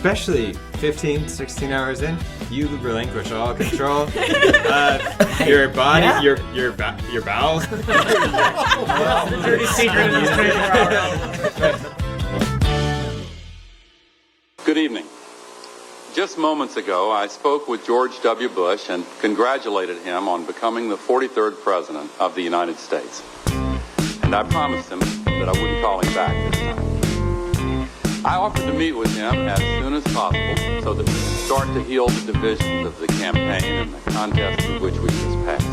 especially 15, 16 hours in, you relinquish all control. Your body, your bowels. The dirty secret of this 24-hour. Good evening. Just moments ago, I spoke with George W. Bush and congratulated him on becoming the 43rd President of the United States. And I promised him that I wouldn't call him back this time. I offered to meet with him as soon as possible so that we could start to heal the divisions of the campaign and the contest through which we just passed.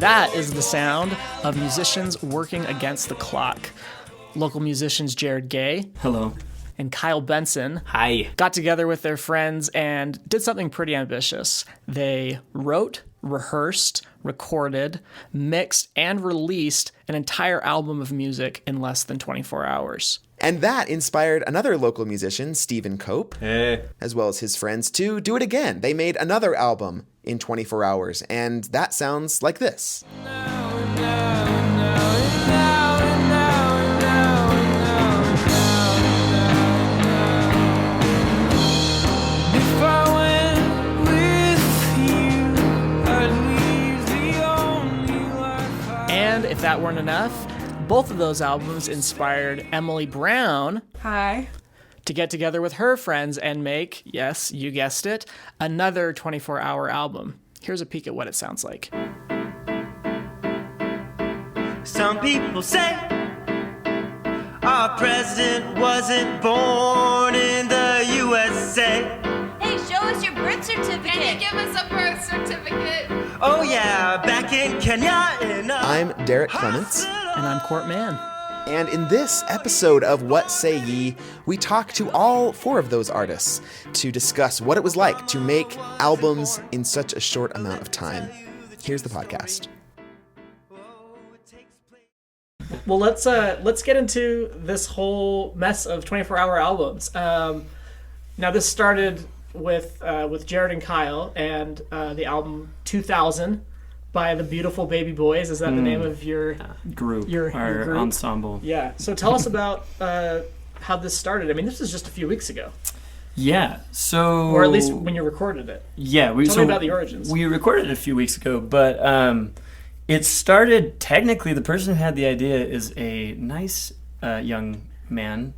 That is the sound of musicians working against the clock. Local musicians Jared Gay. Hello. And Kyle Benson. Hi. Got together with their friends and did something pretty ambitious. They wrote, rehearsed, recorded, mixed, and released an entire album of music in less than 24 hours. And that inspired another local musician, Stephen Cope, as well as his friends, to do it again. They made another album in 24 hours, and that sounds like this. And if that weren't enough, both of those albums inspired Emily Brown. Hi. To get together with her friends and make, yes, you guessed it, another 24-hour album. Here's a peek at what it sounds like. Some people say our president wasn't born in the USA. Hey, show us your birth certificate. Can you give us a birth certificate? Oh yeah, back in Kenya. I'm Derek Clements. And I'm Court Mann. And in this episode of What Say Ye, we talk to all four of those artists to discuss what it was like to make albums in such a short amount of time. Here's the podcast. Well, let's get into this whole mess of 24-hour albums. Now, this started with Jared and Kyle and the album 2000 by the Beautiful Baby Boys. Is that the name of your group? Your group? Ensemble. Yeah. So tell us about how this started. I mean, this was just a few weeks ago. Yeah. So, or at least when you recorded it. Yeah. Tell me about the origins. We recorded it a few weeks ago, but it started. Technically, the person who had the idea is a nice young man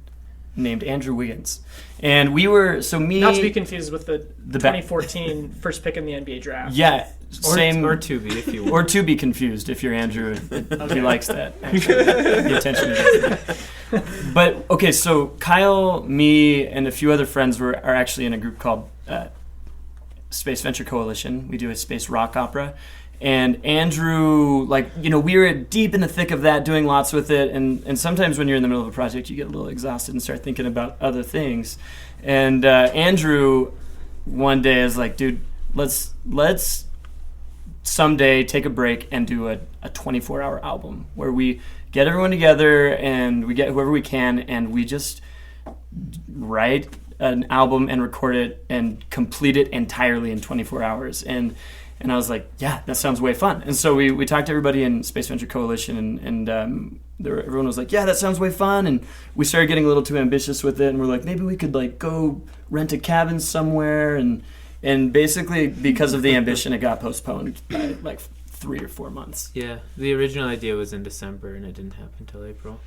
named Andrew Wiggins, and we were not to be confused with the 2014 first pick in the NBA draft. Yeah. Same, or to be, if you will. Or to be confused, if you're Andrew. He likes that, actually. The attention is But, okay, so Kyle, me, and a few other friends are actually in a group called Space Venture Coalition. We do a space rock opera. And Andrew, we were deep in the thick of that, doing lots with it. And sometimes when you're in the middle of a project, you get a little exhausted and start thinking about other things. And Andrew, one day, is like, dude, let's someday take a break and do a 24-hour album where we get everyone together and we get whoever we can and we just write an album and record it and complete it entirely in 24 hours. And I was like, yeah, that sounds way fun. And so we talked to everybody in Space Venture Coalition and everyone was like, yeah, that sounds way fun. And we started getting a little too ambitious with it and we're like, maybe we could go rent a cabin somewhere. And basically, because of the ambition, it got postponed by 3 or 4 months. Yeah, the original idea was in December, and it didn't happen until April.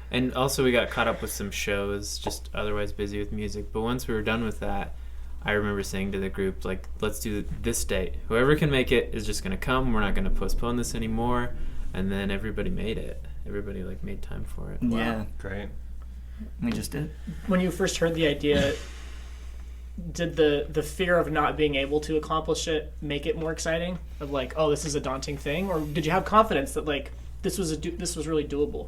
And also, we got caught up with some shows, just otherwise busy with music. But once we were done with that, I remember saying to the group, let's do this date. Whoever can make it is just going to come. We're not going to postpone this anymore. And then everybody made it. Everybody, made time for it. Wow. Yeah. Great. We just did. When you first heard the idea... Did the fear of not being able to accomplish it make it more exciting? Of this is a daunting thing, or did you have confidence that this was really doable?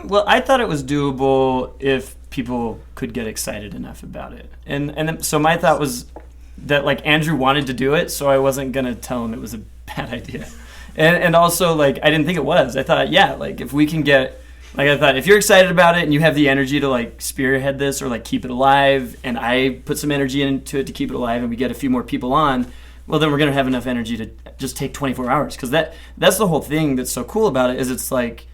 Well, I thought it was doable if people could get excited enough about it, and so my thought was that Andrew wanted to do it, so I wasn't gonna tell him it was a bad idea, and also I didn't think it was. I thought if we can get. I thought, if you're excited about it and you have the energy to spearhead this or keep it alive, and I put some energy into it to keep it alive, and we get a few more people on, well, then we're going to have enough energy to just take 24 hours. Because that's the whole thing that's so cool about it, is it's like,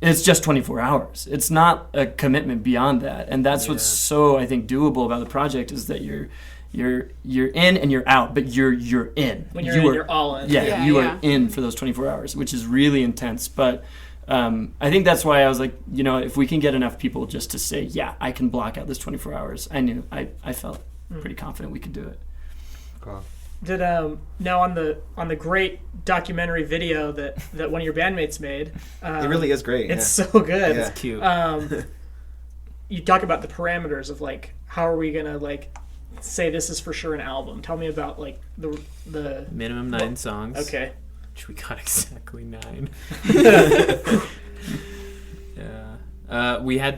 it's just 24 hours. It's not a commitment beyond that. And that's what's so, I think, doable about the project, is that you're in and you're out, but you're in. When you're all in. Yeah, you are in for those 24 hours, which is really intense. But I think that's why I was like, if we can get enough people just to say, yeah, I can block out this 24 hours, I felt pretty confident we could do it. Cool. Did now on the great documentary video that one of your bandmates made? It really is great. It's so good. Yeah. It's cute. You talk about the parameters of like, how are we gonna like say this is for sure an album? Tell me about like the Minimum 9 songs. Okay. Which we got exactly 9. Yeah. It had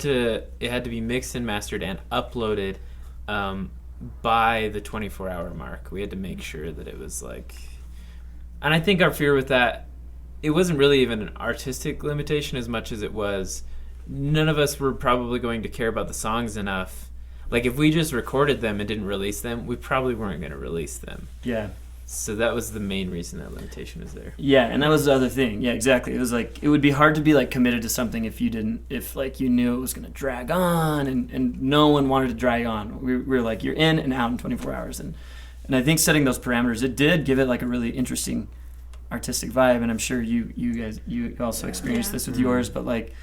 to be mixed and mastered and uploaded by the 24-hour mark. We had to make sure that it was like, and I think our fear with that, it wasn't really even an artistic limitation as much as it was, none of us were probably going to care about the songs enough. Like if we just recorded them and didn't release them, we probably weren't going to release them. Yeah. So that was the main reason that limitation was there. Yeah, and that was the other thing. Yeah, exactly. It was like, it would be hard to be like committed to something if like you knew it was going to drag on, and no one wanted to drag on. We were like, you're in and out in 24 hours. And I think setting those parameters, it did give it like a really interesting artistic vibe. And I'm sure you guys also experienced this with yours, but like,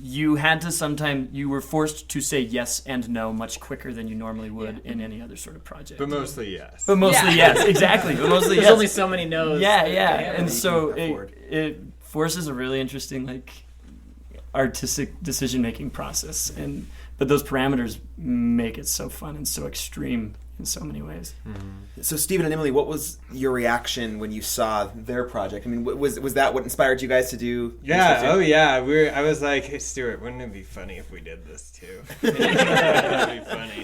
you had to sometimes, you were forced to say yes and no much quicker than you normally would in any other sort of project. But mostly yes. Yes, exactly. But mostly There's yes. only so many no's. Yeah. And so it forces a really interesting like artistic decision-making process. But those parameters make it so fun and so extreme in so many ways. Mm-hmm. So Stephen and Emily, what was your reaction when you saw their project? I mean, was that what inspired you guys to do? Yeah. Oh yeah. I was like, hey Stuart, wouldn't it be funny if we did this too? That'd be funny.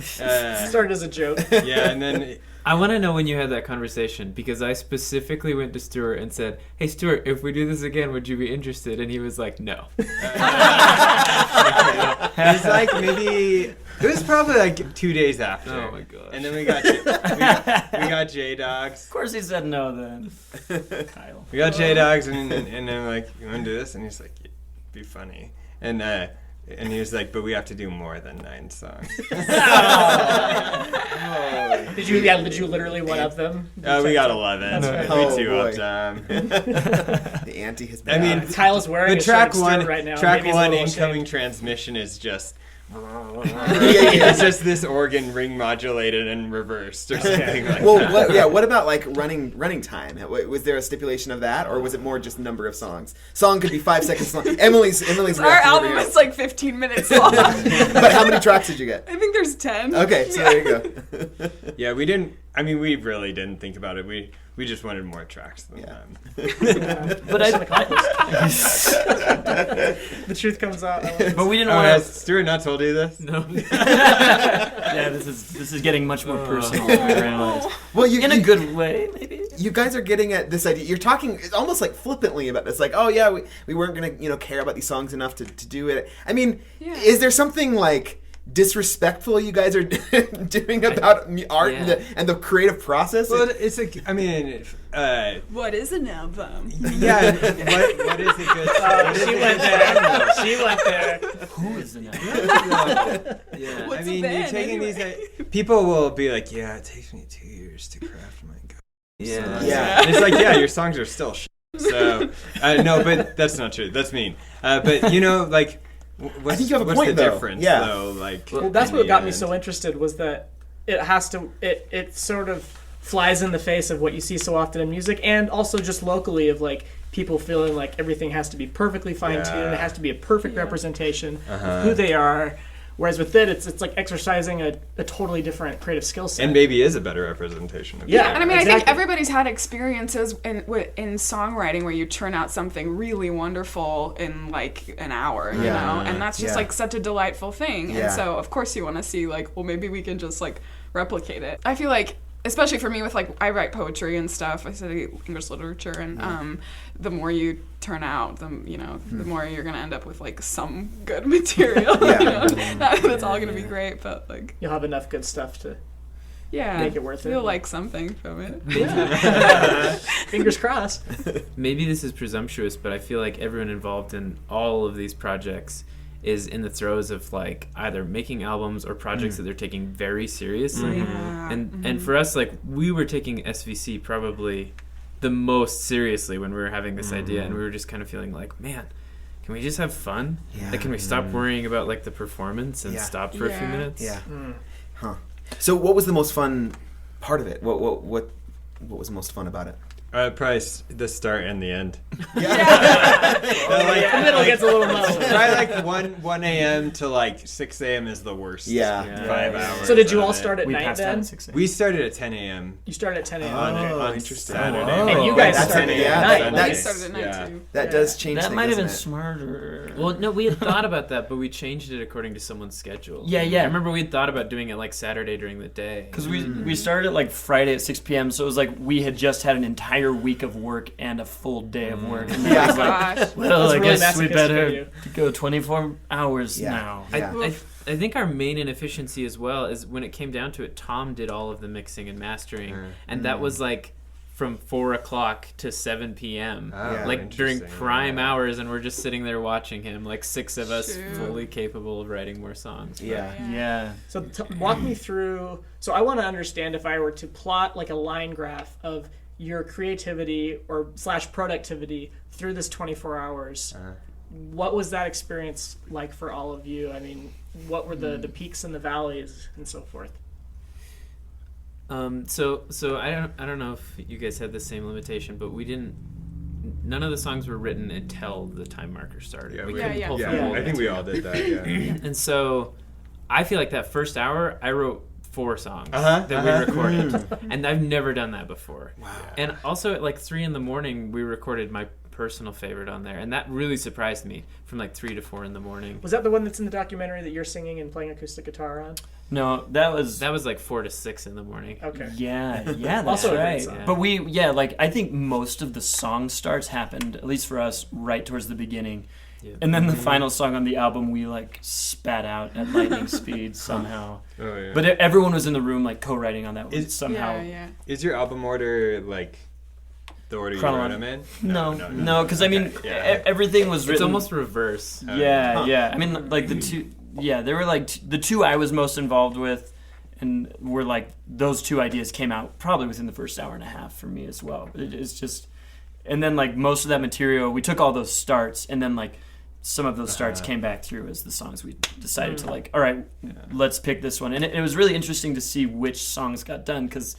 Started as a joke. Yeah, and then I want to know when you had that conversation, because I specifically went to Stuart and said, hey Stuart, if we do this again, would you be interested? And he was like, no. It was like maybe, it was probably like 2 days after. Oh my gosh. And then we got J-Dogs. Of course he said no then. Kyle. We got J-Dogs, and I'm like, you want to do this? And he's like, it'd be funny. And he was like, but we have to do more than 9 songs. Did you literally one up them? We got 11. That's right. We 2 boy. upped them. The ante has been. I mean, Kyle's wearing the a track shirt one right now. track Maybe he's a one little incoming ashamed. transmission is just it's just this organ ring modulated and reversed or something like that. What about like running time? Was there a stipulation of that, or was it more just number of songs? Song could be 5 seconds long. Emily's Our reaction over album here. is like 15 minutes long. But how many tracks did you get? I think there's 10. Okay, so there you go. Yeah, we really didn't think about it. We just wanted more tracks than them. But The truth comes out. but we didn't Oh, want has to. Stuart not told you this? No. Yeah, this is getting much more personal than I realized. Well, In a good way, maybe. You guys are getting at this idea. You're talking almost like flippantly about this. Like, oh yeah, we weren't gonna care about these songs enough to do it. I mean, is there something like disrespectful you guys are doing about art and the creative process? Well, it's like, I mean, What is an album? yeah. What is a good? She went there. She went there. Who is in that? Yeah, What's I a mean, band you're taking anyway? these. People will be like, yeah, it takes me 2 years to craft my god. Yeah. And it's like, yeah, your songs are still shit. So no, but that's not true. That's mean. But like. I think you have a what's point, the though. difference, Yeah. though? Like, Well, that's in what the got me end? so interested, was that it sort of flies in the face of what you see so often in music, and also just locally of like people feeling like everything has to be perfectly fine-tuned, Yeah. it has to be a perfect representation of who they are. Whereas with it's like exercising a totally different creative skill set. And maybe is a better representation of Yeah. And I mean, I Exactly. think everybody's had experiences in songwriting where you turn out something really wonderful in like an hour, you know? And that's just like such a delightful thing. Yeah. And so, of course, you want to see like, well, maybe we can just like replicate it. I feel like, especially for me with like, I write poetry and stuff. I study English literature, and the more you turn out, the more you're gonna end up with like some good material. Yeah. You know? Not that it's all gonna be great, but like You'll have enough good stuff to Yeah, make it worth it. Feel like something from it. Fingers crossed. Maybe this is presumptuous, but I feel like everyone involved in all of these projects is in the throes of like either making albums or projects that they're taking very seriously. Yeah. And for us, like, we were taking SVC probably the most seriously when we were having this idea, and we were just kind of feeling like, man, can we just have fun? Yeah. Like, can we stop worrying about like the performance and stop for a few minutes? Yeah. Huh. So what was the most fun part of it? What was most fun about it? Probably the start and the end. The middle gets a little muddled. Probably like 1 a.m. to like 6 a.m. is the worst. Yeah. 5 hours. So did you of all it. start at We night passed out then? at 6 a.m. We started at 10 a.m. You started at 10 a.m. on interesting. Saturday. And you guys That's started yeah, at that- night. We that's- started at night too. That does change That things, might have been doesn't it? smarter. Well, no, we had thought about that, but we changed it according to someone's schedule. Yeah, yeah. I remember we had thought about doing it like Saturday during the day. Because we started at like Friday at 6 p.m., so it was like we had just had an entire week of work and a full day of work. And Yeah. I was like, Gosh. well, That's I really guess we masochistic of better you. go 24 hours Yeah. now. Yeah. I think our main inefficiency as well is when it came down to it, Tom did all of the mixing and mastering, and that was like from 4 o'clock to 7 p.m. Oh, like during interesting. prime hours, and we're just sitting there watching him, like 6 of us Shoot. fully capable of writing more songs. Yeah. Yeah. So walk me through. So I want to understand if I were to plot like a line graph of your creativity or / productivity through this 24 hours. What was that experience like for all of you? I mean, what were the peaks and the valleys and so forth? So I don't know if you guys had the same limitation, but none of the songs were written until the time marker started. Yeah, we we- couldn't yeah. pull Yeah, from all I of think it. we all did that. Yeah. And so I feel like that first hour I wrote 4 songs Uh-huh, that we recorded, and I've never done that before. Wow. And also at like 3 a.m, we recorded my personal favorite on there, and that really surprised me, from like 3 to 4 a.m. Was that the one that's in the documentary that you're singing and playing acoustic guitar on? No, that was like 4 to 6 in the morning. Okay. Yeah, that's Also a great right. song. But like I think most of the song starts happened, at least for us, right towards the beginning. Yeah. And then the final song on the album we like spat out at lightning speed somehow. Oh yeah. But everyone was in the room like co-writing on that one somehow. Yeah. Is your album order like the order you wrote them in? No, because I mean everything was written. It's almost reverse. Yeah. I mean, like the two. Yeah, there were like the 2 I was most involved with, and were like those 2 ideas came out probably within the first hour and a half for me as well. It's just, and then like most of that material, we took all those starts, and then like some of those starts came back through as the songs we decided to like. All right, let's pick this one, and it was really interesting to see which songs got done because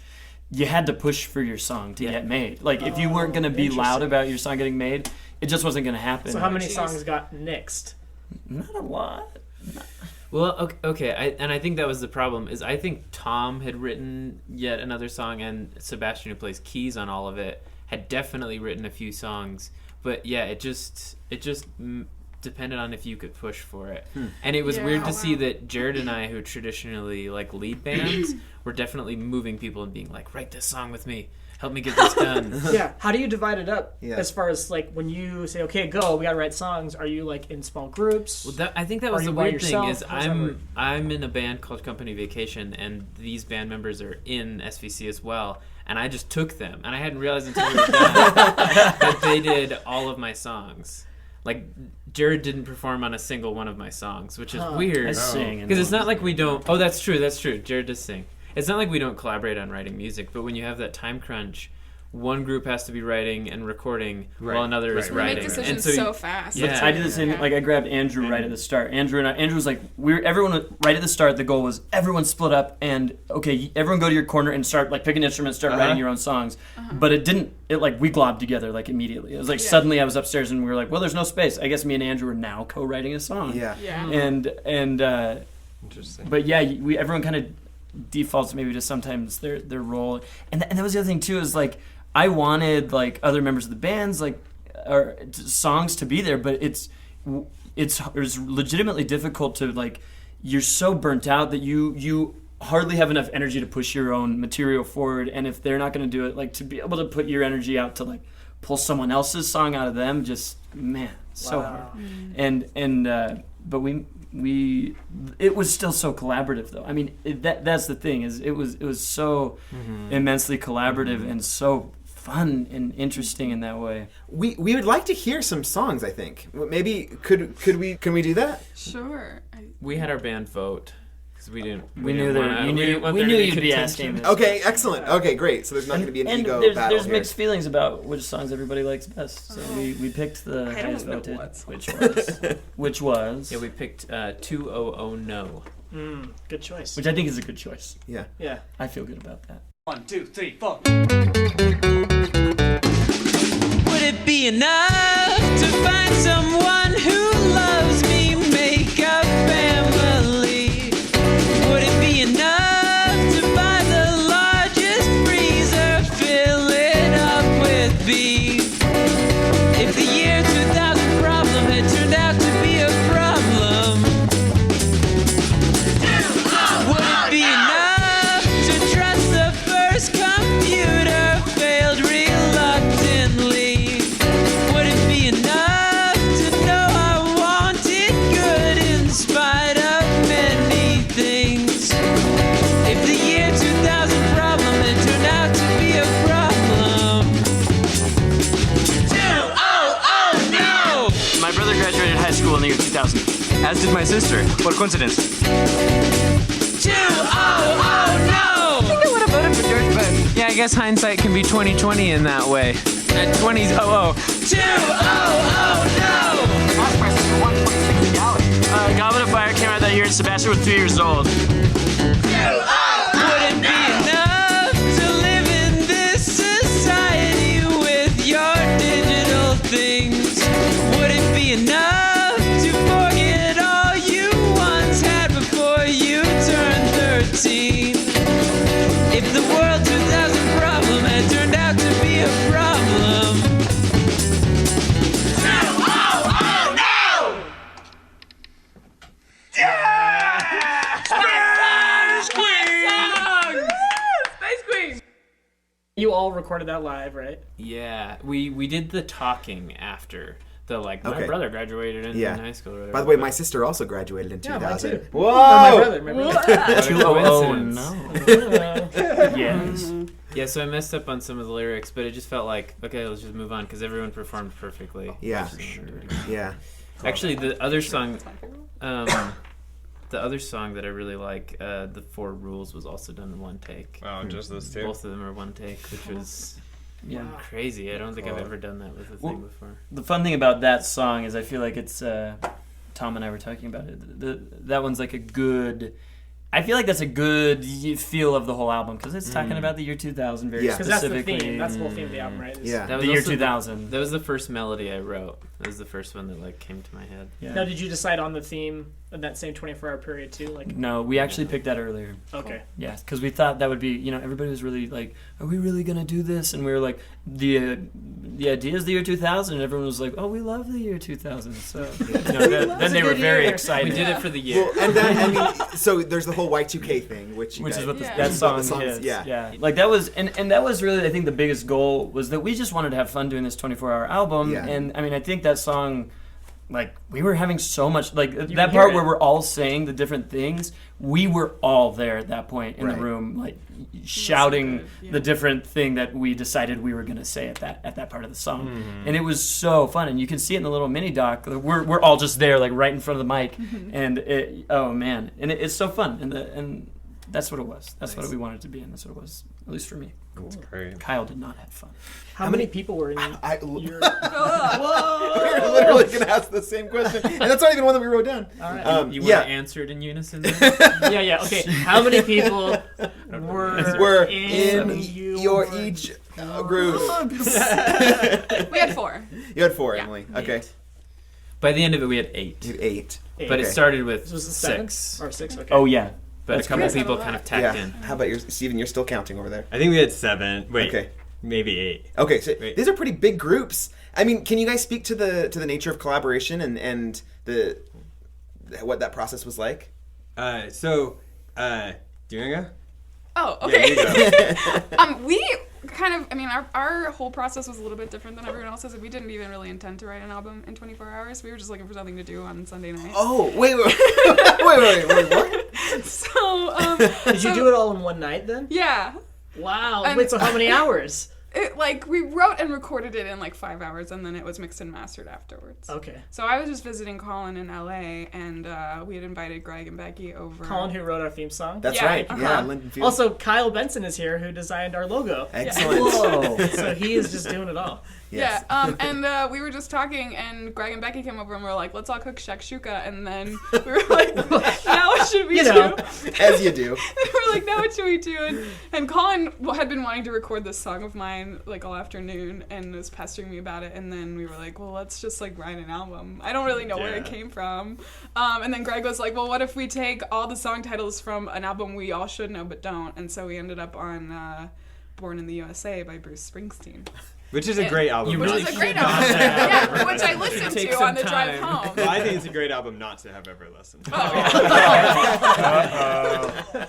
you had to push for your song to get made. Like if you weren't going to be loud about your song getting made, it just wasn't going to happen. So how many songs got nixed? Not a lot. Well, okay, I think that was the problem. Is I think Tom had written yet another song, and Sebastian, who plays keys on all of it, had definitely written a few songs. But yeah, it just depended on if you could push for it. And it was weird to see that Jared and I, who traditionally like lead bands, were definitely moving people and being like, write this song with me. Help me get this done. Yeah. How do you divide it up Yeah. as far as like when you say, okay, go, we got to write songs? Are you like in small groups? Well, I think that was Are the you by weird thing yourself? is How does that work? I'm in a band called Company Vacation, and these band members are in SVC as well, and I just took them, and I hadn't realized until we were done that they did all of my songs. Like Jared didn't perform on a single one of my songs, which is I weird sing. because it's not like we don't. Oh, that's true. Jared does sing. It's not like we don't collaborate on writing music, but when you have that time crunch, one group has to be writing and recording while another is We writing. make decisions and so so fast. Yeah. I did the same. Like I grabbed Andrew right at the start. Andrew was like, everyone right at the start. The goal was everyone split up and okay, everyone go to your corner and start like pick an instrument, start writing your own songs. But it didn't. It like we globbed together like immediately. It was like suddenly I was upstairs and we were like, well, there's no space. I guess me and Andrew are now co-writing a song. Yeah. And Interesting. but yeah, everyone kind of defaults maybe to sometimes their role. And that was the other thing too is like I wanted like other members of the bands like or songs to be there, but it's legitimately difficult to like you're so burnt out that you hardly have enough energy to push your own material forward, and if they're not going to do it, like to be able to put your energy out to like pull someone else's song out of them, just man, so hard. And but we it was still so collaborative though. I mean, that's the thing is it was so immensely collaborative and so fun and interesting in that way. We would like to hear some songs. I think maybe can we do that? Sure. We had our band vote because we knew you'd be asking this. Okay, excellent. Okay, great. So there's not going to be an ego battle there's here. mixed feelings about which songs everybody likes best. So we picked the highest voted, which was we picked 200 No. Good choice. Which I think is a good choice. Yeah. I feel good about that. 1, 2, 3, 4. Would it be enough to find someone who loves me, make a family? Would it be enough to buy the largest freezer, fill it up with beef? If the year 2000 problem had turned out to be a problem, would it be enough to trust the first computer failed reluctantly? Would it be enough to know I wanted good in spite of many things? If the year 2000 problem had turned out to be a problem. 200 No! My brother graduated high school in the year 2000. As did my sister. What coincidence. 200 No! I think I would have voted for George Bush. Yeah, I guess hindsight can be 20/20 in that way. At 20s, 200 No! Goblet of Fire came out that year and Sebastian was 3 years old. Would it be enough to live in this society with your digital things? Would it be enough to forget all you once had before you turned 13? If the world 2000 problem had turned out to be a problem. 200 No! Space Queen! You all recorded that live, right? Yeah, we did the talking after the my Okay. brother graduated in high school. Or whatever. By the way, my sister also graduated in 2000. Mine too. Whoa! My brother. 200 no. Yes. Yeah, so I messed up on some of the lyrics, but it just felt like, okay, let's just move on because everyone performed perfectly. Yeah. Yeah. Actually, the other song, the other song that I really like, the 4 Rules, was also done in one take. Wow, just those two. Both of them are one take, which was crazy. I don't think I've ever done that with a thing before. The fun thing about that song is I feel like it's Tom and I were talking about it. That one's like a good. I feel like that's a good feel of the whole album because it's talking about the year 2000 very Because that's the specifically. theme. That's the whole theme of the album, right? Yeah. That was The year also 2000. That was the first melody I wrote. That was the first one that came to my head. Yeah. Now, did you decide on the theme in that same 24-hour period too? No, we actually picked that earlier. Okay. Yeah, because we thought that would be, everybody was really like, are we really going to do this? And we were like, the idea is the year 2000. And everyone was like, oh, we love the year 2000. So then they were very excited. We did it for the year. Well, and then, so there's the whole Y2K thing, which is what Yeah. that song the songs, is. yeah. Like that was, and that was really, I think, the biggest goal was that we just wanted to have fun doing this 24-hour album. Yeah. And I mean, I think that song, like we were having so much, like that hear part it. where we're all saying the different things, we were all there at that point in Right. the room, like shouting good, yeah. the different thing that we decided we were going to say at that part of the song. And it was so fun. And you can see it in the little mini doc. We're all just there, like right in front of the mic. And oh man. And it's so fun. And that's what it was. That's what we wanted it to be. And that's what it was, at least for me. That's great. Kyle did not have fun. How many people were in your... We were literally going to ask the same question, and that's not even one that we wrote down. All right. You want to answer it in unison? Then? Yeah. Okay. How many people were in your each group? We had 4. You had 4, Emily. Okay. By the end of it, we had 8. You had 8. But it started with This was the 7? 6. Or 6, okay. Oh, yeah. But That's a couple correct. people kind of tacked in. How about yours, Steven? You're still counting over there. I think we had 7. Wait. Okay. Maybe 8. Okay, so Wait. these are pretty big groups. I mean, can you guys speak to the nature of collaboration and the what that process was like? Do you wanna go? Oh, Yeah, okay. you go. We our whole process was a little bit different than everyone else's. We didn't even really intend to write an album in 24 hours. We were just looking for something to do on Sunday night. Oh, wait, what? So, Did you do it all in one night then? yeah. Wow. And- Wait, so how many hours? We wrote and recorded it in 5 hours, and then it was mixed and mastered afterwards. Okay. So I was just visiting Colin in LA, and we had invited Greg and Becky over. Colin, who wrote our theme song. That's Yeah, right. uh-huh. Yeah, Linden Field. Also, Kyle Benson is here, who designed our logo. Excellent. Whoa. So he is just doing it all. Yes. Yeah, and we were just talking, and Greg and Becky came over, and we were like, let's all cook shakshuka, and then we were like, now what should we do? As you do. We were like, now what should we do? And Colin had been wanting to record this song of mine, all afternoon, and was pestering me about it, and then we were like, well, let's just, write an album. I don't really know where it came from. And then Greg was like, well, what if we take all the song titles from an album we all should know but don't? And so we ended up on Born in the USA by Bruce Springsteen. Which is a great album. Which is a great album. Yeah, which I listened Take to some on the drive time. home. Well, I think it's a great album not to have ever listened to.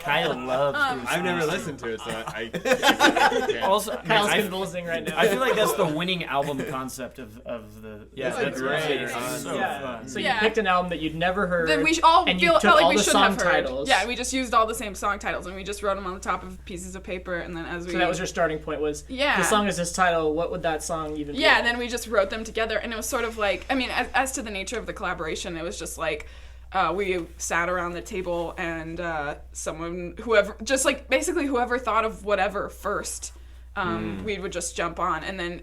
Kyle loves Bruce I've never Springsteen. listened to it, so I can't. Also, Kyle's I convulsing right now. I feel like that's the winning album concept of the. Yeah, that's great. It's so Yeah. fun. So Yeah. you picked an album that you'd never heard. Then we all and you felt took like all we the should song have heard. titles. Yeah, we just used all the same song titles, and we just wrote them on the top of pieces of paper, and then as we. So that was your starting point. Was Yeah. the song is this title? What would that song even be? Yeah, and then we just wrote them together, and it was sort of as to the nature of the collaboration, it was just we sat around the table, and basically whoever thought of whatever first, we would just jump on, and then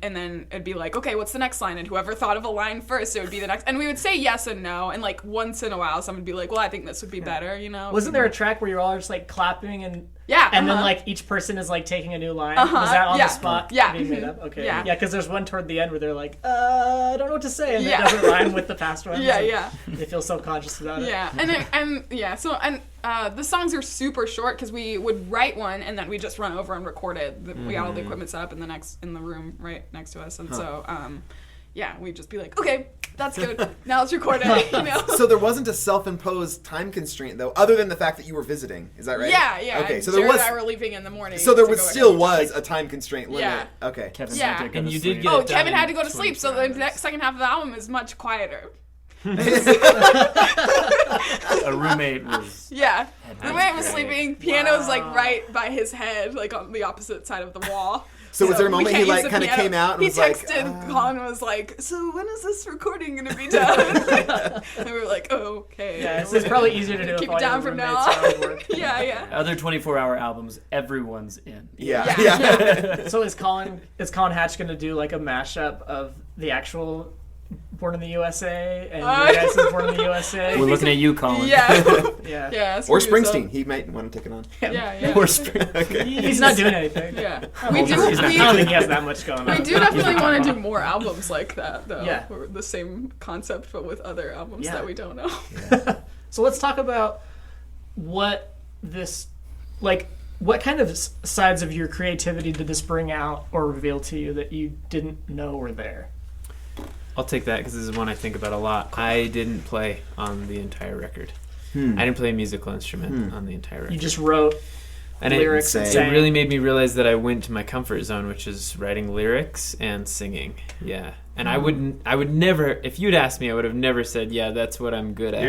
it'd be like, okay, what's the next line? And whoever thought of a line first, it would be the next, and we would say yes and no, and once in a while, someone would be like, well, I think this would be better, Wasn't there a track where you're all just clapping and Yeah, and uh-huh. then each person is taking a new line? Was that on yeah. the spot? Yeah. Being made up. Okay. Yeah. Yeah, because there's one toward the end where they're like, I don't know what to say, and Yeah. it doesn't rhyme with the past one. Yeah, so yeah. They feel self-conscious about it. Yeah, the songs are super short because we would write one and then we just run over and record it. We got all the equipment set up in the room right next to us, and so we'd just be like, okay, that's good. Now let's record it. So there wasn't a self-imposed time constraint, though, other than the fact that you were visiting. Is that right? Yeah. Okay, so Jared there was. and I were leaving in the morning. So there to was go still ahead. was a time constraint limit. Yeah. Okay. Kevin Yeah. had to go And to you sleep. did get Oh, it done Kevin had to in go to sleep, so 24 the next second half of the album is much quieter. A roommate was. Yeah. That's Roommate was great. sleeping. Piano's right by his head, on the opposate side of the wall. So was there a we moment can't he use the kind of piano. came out and he was like, texted, Colin was like, so when is this recording going to be done? And we were like, oh, okay. Yeah, it's probably easier to do Keep if all it down your from now roommates are at on. work. Yeah. Other 24-hour albums, everyone's in. Yeah. So is Colin Hatch going to do a mashup of the actual Born in the USA and you guys is Born in the USA? We're looking at you, Colin. Yeah. Yeah. Yeah. Or screw yourself. Springsteen. He might want to take it on. Yeah. Or Spring. Okay. He's not doing anything. Yeah. I We do. don't think he has that much going on. We do definitely want to do more albums like that, though. Yeah. Or the same concept, but with other albums Yeah. that we don't know. So let's talk about what this, what kind of sides of your creativity did this bring out or reveal to you that you didn't know were there? I'll take that because this is one I think about a lot. I didn't play on the entire record. I didn't play a musical instrument on the entire record. You just wrote and lyrics and it sang. really made me realize that I went to my comfort zone, which is writing lyrics and singing. Yeah. And I would never, if you'd asked me, I would have never said, yeah, that's what I'm good at.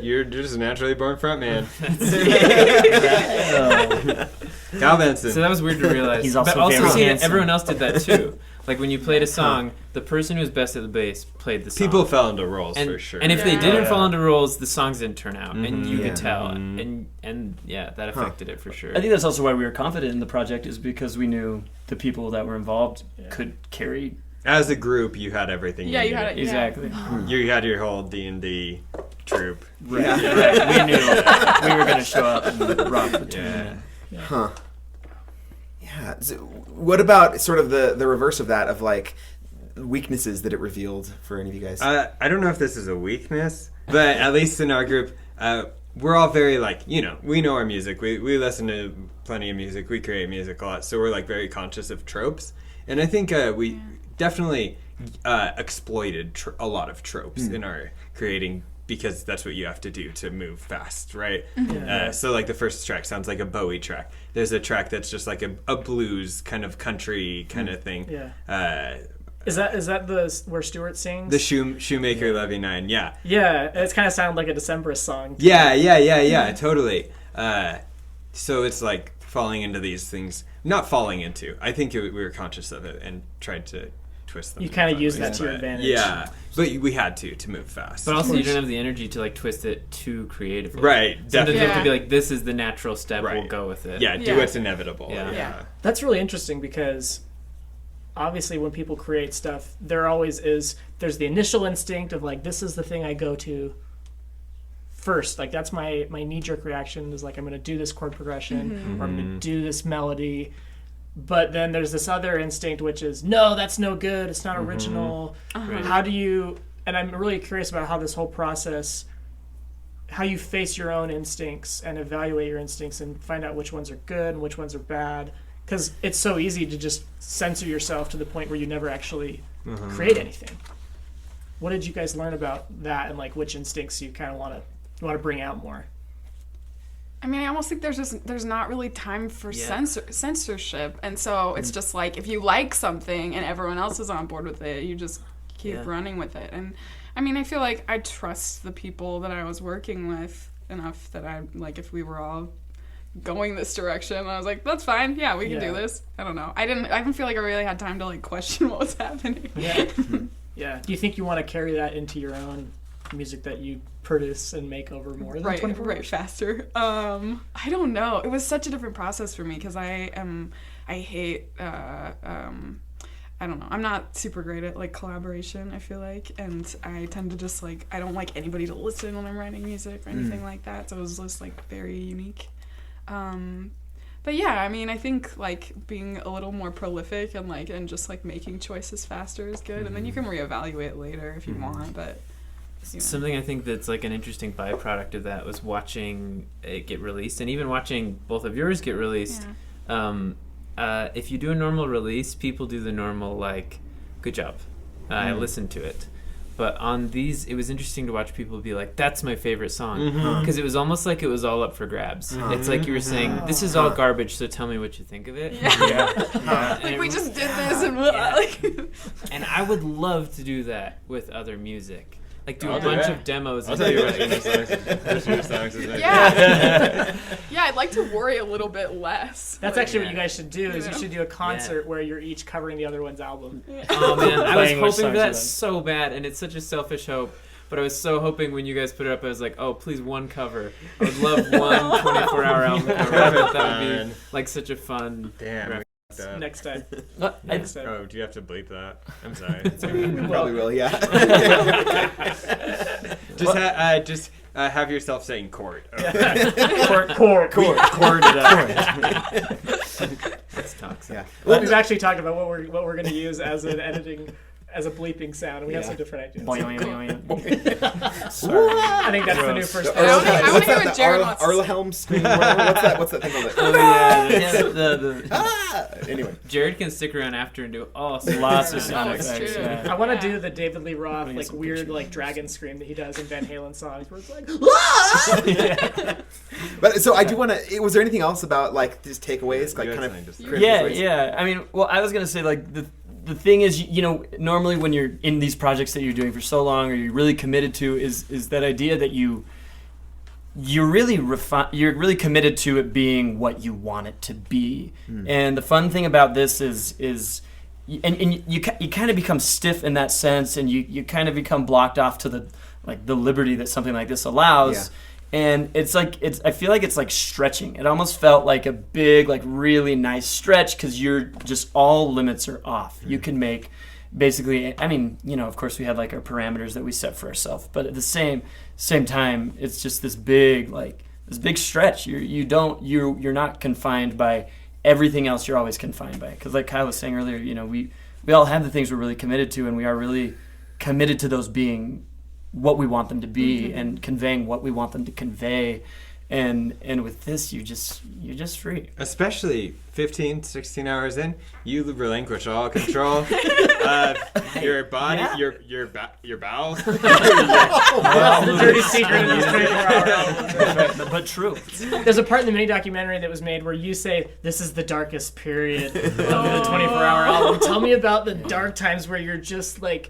You're just a naturally born front man. Cal Benson. So that was weird to realize. He's also but also very seeing that handsome. everyone else did that too. When you played a song, the person who was best at the bass played the song. People fell into roles and, for sure. And if they Yeah. didn't Yeah. fall into roles, the songs didn't turn out, and you Yeah. could tell. And that affected it for sure. I think that's also why we were confident in the project, is because we knew the people that were involved could carry. As a group, you had everything. Yeah, you needed. had it. Exactly. You had your whole D&D troop. Right. Right. We knew we were going to show up and rock the tune. Huh. Yeah. So what about sort of the reverse of that, of weaknesses that it revealed for any of you guys? I don't know if this is a weakness, but at least in our group, we're all very we know our music. We listen to plenty of music. We create music a lot, so we're very conscious of tropes. And I think we definitely exploited a lot of tropes in our creating because that's what you have to do to move fast, right? Yeah. So like the first track sounds like a Bowie track. There's a track that's just like a blues kind of country kind of thing. Yeah. Is that the where Stewart sings? The Shoemaker Levy 9, yeah. Yeah, it's kind of sounded like a Decemberist song. Yeah, totally. So it's like falling into these things. Not falling into. I think we were conscious of it and tried to twist them. You kind of use that to your advantage. Yeah, but we had to move fast. But also, you don't have the energy to like twist it too creatively. Right, Sometimes definitely. you have to be like, this is the natural step. Right. We'll go with it. Yeah, do what's inevitable. Yeah. That's really interesting because obviously when people create stuff, there's the initial instinct of like, this is the thing I go to first. Like that's my knee-jerk reaction is like, I'm going to do this chord progression or I'm going to do this melody. But then there's this other instinct, which is, no, that's no good. It's not original. Right. How do you, and I'm really curious about how this whole process, how you face your own instincts and evaluate your instincts and find out which ones are good and which ones are bad. Because it's so easy to just censor yourself to the point where you never actually create anything. What did you guys learn about that and like which instincts you kind of want to bring out more? I mean, I almost think there's not really time for censorship, and so it's just like if you like something and everyone else is on board with it, you just keep running with it. And I mean, I feel like I trust the people that I was working with enough that I like if we were all going this direction, I was like, that's fine. Yeah, we can do this. I don't know. I didn't feel like I really had time to like question what was happening. Yeah. Yeah. Do you think you want to carry that into your own music that you produce and make over more than 24 hours? Faster. I don't know. It was such a different process for me because I hate I don't know. I'm not super great at like collaboration, I feel like, and I tend to just like I don't like anybody to listen when I'm writing music or anything like that. So it was just like very unique. But yeah, I mean, I think like being a little more prolific and just like making choices faster is good, and then you can reevaluate later if you want. But you know. Something I think that's like an interesting byproduct of that was watching it get released, and even watching both of yours get released. Yeah. If you do a normal release, people do the normal like, good job. I listened to it. But on these, it was interesting to watch people be like, that's my favorite song. Because it was almost like it was all up for grabs. It's like you were saying, this is all garbage, so tell me what you think of it. Like, we just did this and like... And I would love to do that with other music. Like, do a bunch of demos and do it. Yeah, I'd like to worry a little bit less. That's actually what you guys should do, is you should do a concert where you're each covering the other one's album. Oh, man, I was hoping for that so bad, and it's such a selfish hope. But I was so hoping when you guys put it up, I was like, oh, please, one cover. I would love one 24-hour album cover. That would be, like, such a fun... Next time. Oh, do you have to bleep that? I'm sorry. We probably will, yeah. Just have yourself saying court. Court. Court it up. That's toxic. Yeah. Well, we've actually talked about what we're going to use as an editing, as a bleeping sound, and we have some different ideas. I think that's the new first. I want to hear what Jared wants. Arlehelm scream. What's that thing called? Anyway, Jared can stick around after and do lots of sound effects. Yeah. I want to do the David Lee Roth like weird like dragon scream that he does in Van Halen songs, where it's like. But so I do want to. Was there anything else about like these takeaways, like kind of? Yeah. I mean, well, I was gonna say like the thing is, you know, normally when you're in these projects that you're doing for so long, or you're really committed to, is that idea that you're really committed to it being what you want it to be. And the fun thing about this is you kind of become stiff in that sense, and you kind of become blocked off to the liberty that something like this allows. Yeah. And I feel like it's like stretching. It almost felt like a big, like really nice stretch, because you're just, all limits are off. You can make basically, I mean, you know, of course we have like our parameters that we set for ourselves, but at the same time, it's just this big stretch. You're not confined by everything else you're always confined by. Because like Kyle was saying earlier, you know, we all have the things we're really committed to, and we are really committed to those being what we want them to be and conveying what we want them to convey. And with this, you're just free. Especially 15, 16 hours in, you relinquish all control of your body, your bowels. That's the dirty secret of these 24-hour albums. But true. There's a part in the mini documentary that was made where you say this is the darkest period of the 24-hour album. Tell me about the dark times where you're just like,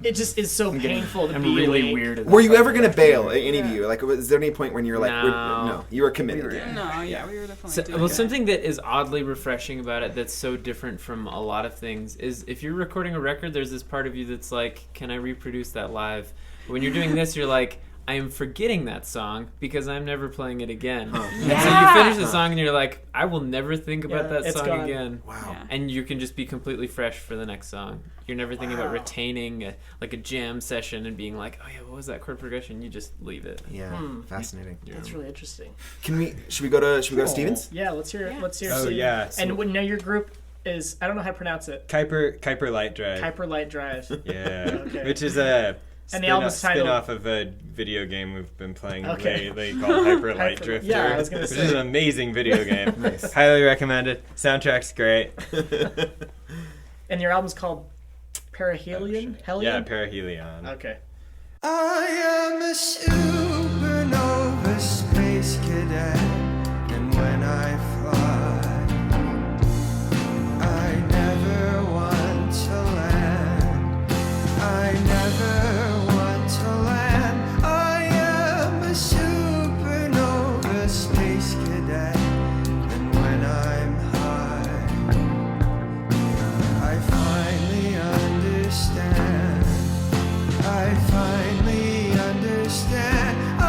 it just is so painful to I'm be really like, weird. Were you ever gonna bail? Any of you? Like, was there any point when you were like, No. no, you were committed? No, yeah, we were definitely So, doing well, it. something that is oddly refreshing about it that's so different from a lot of things is if you're recording a record, there's this part of you that's like, can I reproduce that live? But when you're doing this, you're like, I am forgetting that song because I'm never playing it again. And so you finish the song and you're like, I will never think about that it's song gone. again. Wow. Yeah. And you can just be completely fresh for the next song. You're never thinking about retaining a jam session and being like, oh yeah, what was that chord progression? You just leave it. Yeah, fascinating. That's really interesting. Should we go to Stevens? Yeah, let's hear. Let's hear. Oh, Steve. yeah, so- And now your group is, I don't know how to pronounce it. Kuiper Light Drive. Kuiper Light Drive. Yeah, Okay. which is a And the album's titled- spin-off of a video game we've been playing Okay. lately called Hyper Light Hyper- Drifter. yeah, I was gonna which say. is an amazing video game. Highly recommended. Soundtrack's great. And your album's called Perihelion? Yeah, Perihelion. Okay. I am a supernova space cadet, and when I fly, I never want to land. I never want to land. I am a supernova space cadet, and when I'm high, I finally understand. I finally understand. I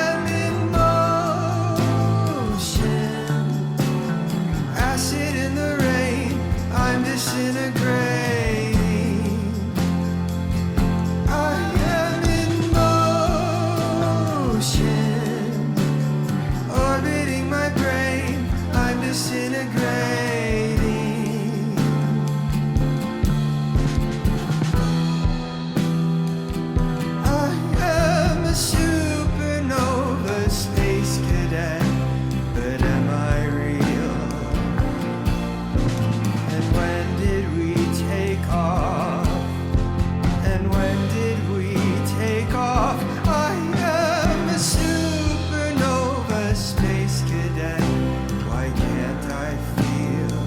am in motion. Acid in the rain. I'm disintegrating. I am in motion. Orbiting my brain. I'm disintegrating. I am a supernova space cadet, but am I real? And when did we take off? And when did we take off? I am a supernova space cadet. Why can't I feel?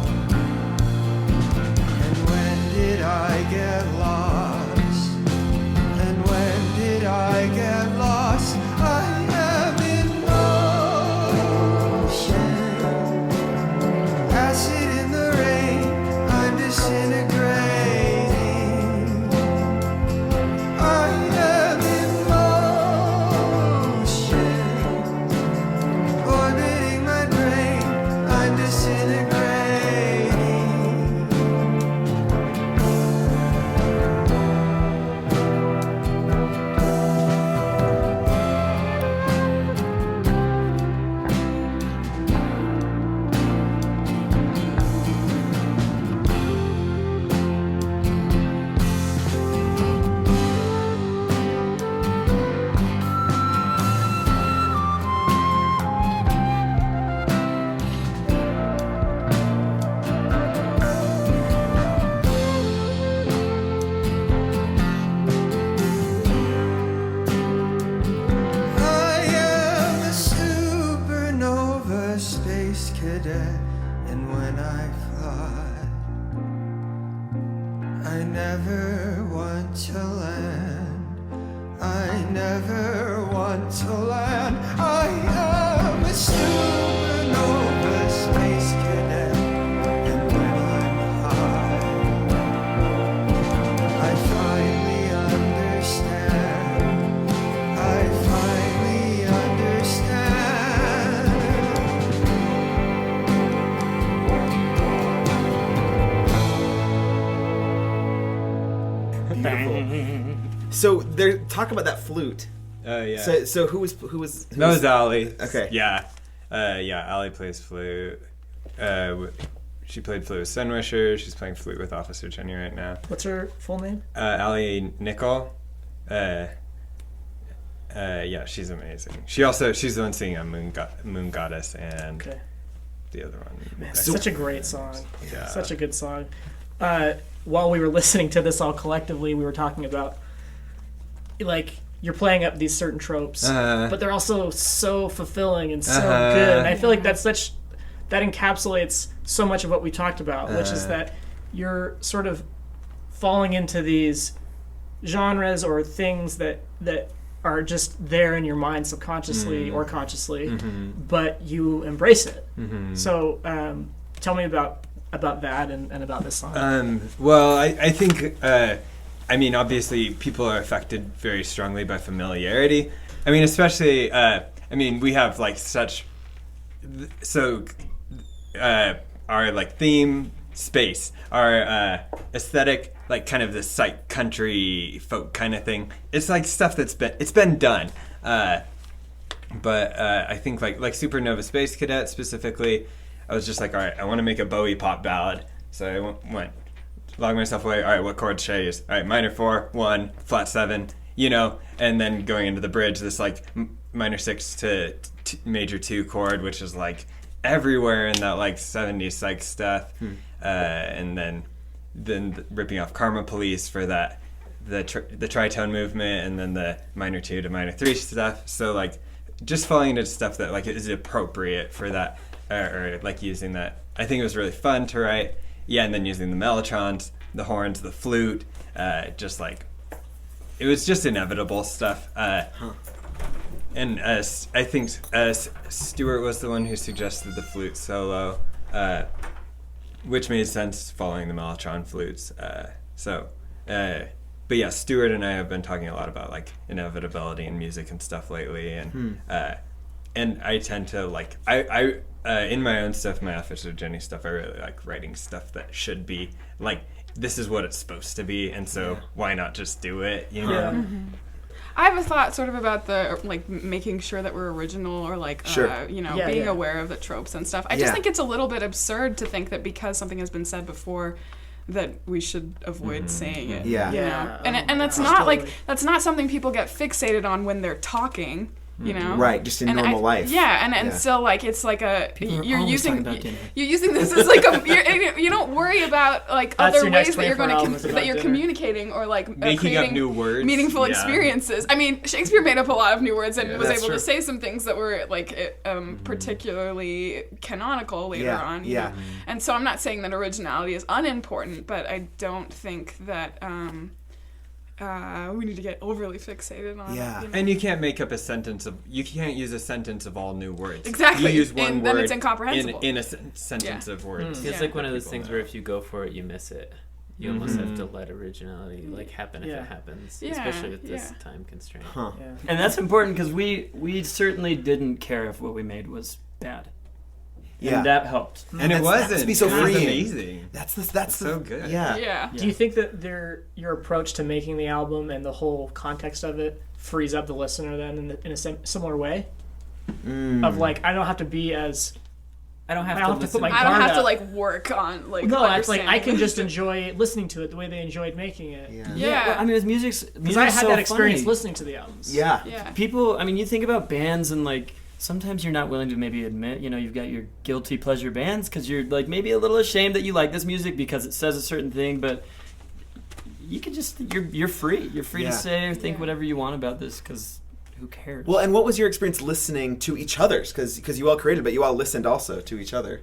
And when did I get lost? And when did I get lost? I am in motion. Acid in the rain. I'm disintegrating. I am in motion. Orbiting my brain. I'm disintegrating. I am a supernova space cadet, and when I fly, I never want to land. I never want to land. I am a supernova space cadet, and when I'm high, I finally understand. I finally understand. So they're talk about that flute. Oh yeah. So who was that was Ali. Okay. Yeah. Ali plays flute. She played flute with Sunwisher. She's playing flute with Officer Jenny right now. What's her full name? Ali Nickel. Yeah, she's amazing. She's the one singing on Moon Goddess and the other one. Man, such a great song. Yeah. Such a good song. While we were listening to this all collectively, we were talking about, like, you're playing up these certain tropes, but they're also so fulfilling and so good. And I feel like that encapsulates so much of what we talked about, which is that you're sort of falling into these genres or things that are just there in your mind subconsciously or consciously, but you embrace it. So tell me about that and about this song. Well, I think, I mean, obviously people are affected very strongly by familiarity. I mean, especially, we have like our like theme, space, our aesthetic, like kind of the psych country folk kind of thing. It's like stuff it's been done. But I think like Supernova Space Cadet specifically, I was just like, all right, I want to make a Bowie pop ballad. So I went logged myself away. All right, what chords should I use? All right, minor 4, 1, flat 7, and then going into the bridge, this like minor 6 to major 2 chord, which is like everywhere in that like 70s psych stuff. And then ripping off Karma Police for that the tritone movement, and then the minor 2 to minor 3 stuff. So like just falling into stuff that like is appropriate for that, or like using that. I think it was really fun to write. Yeah, and then using the mellotrons, the horns, the flute, just like it was just inevitable stuff. And I think Stuart was the one who suggested the flute solo, which made sense following the mellotron flutes. But yeah, Stuart and I have been talking a lot about like inevitability in music and stuff lately, and I tend to like I in my own stuff, my Officer Jenny stuff, I really like writing stuff that should be like, this is what it's supposed to be, and so why not just do it, I have a thought sort of about the like making sure that we're original, or like being aware of the tropes and stuff. I just think it's a little bit absurd to think that because something has been said before that we should avoid saying it. And that's not like, that's not something people get fixated on when they're talking. Right, just in normal life. And so like it's like you're using this as like you don't worry about like other ways that you're going to communicating, or like making up new words, meaningful experiences. I mean, Shakespeare made up a lot of new words and was able to say some things that were like particularly canonical later on. And so I'm not saying that originality is unimportant, but I don't think that we need to get overly fixated on it. And you can't make up you can't use a sentence of all new words. Exactly. You use one word, then it's incomprehensible. in a sentence of words. It's like one of those things where if you go for it, you miss it. You almost have to let originality like happen if it happens, especially with this time constraint. And that's important because we certainly didn't care if what we made was bad. And that helped. And it wasn't. That's be so freeing. Amazing. That's so good. Yeah. Do you think that your approach to making the album and the whole context of it frees up the listener then in a similar way? Of like, I don't have to be as... I don't have to put my guard up. I don't have to like work on like. No, it's like I can just enjoy listening to it the way they enjoyed making it. Well, I mean, with music's because I had so that experience funny. Listening to the albums. People, I mean, you think about bands and like sometimes you're not willing to maybe admit, you've got your guilty pleasure bands because you're like maybe a little ashamed that you like this music because it says a certain thing, but you can just you're free. You're free to say or think whatever you want about this because. Who cares? Well, and what was your experience listening to each other's? Because you all created, but you all listened also to each other.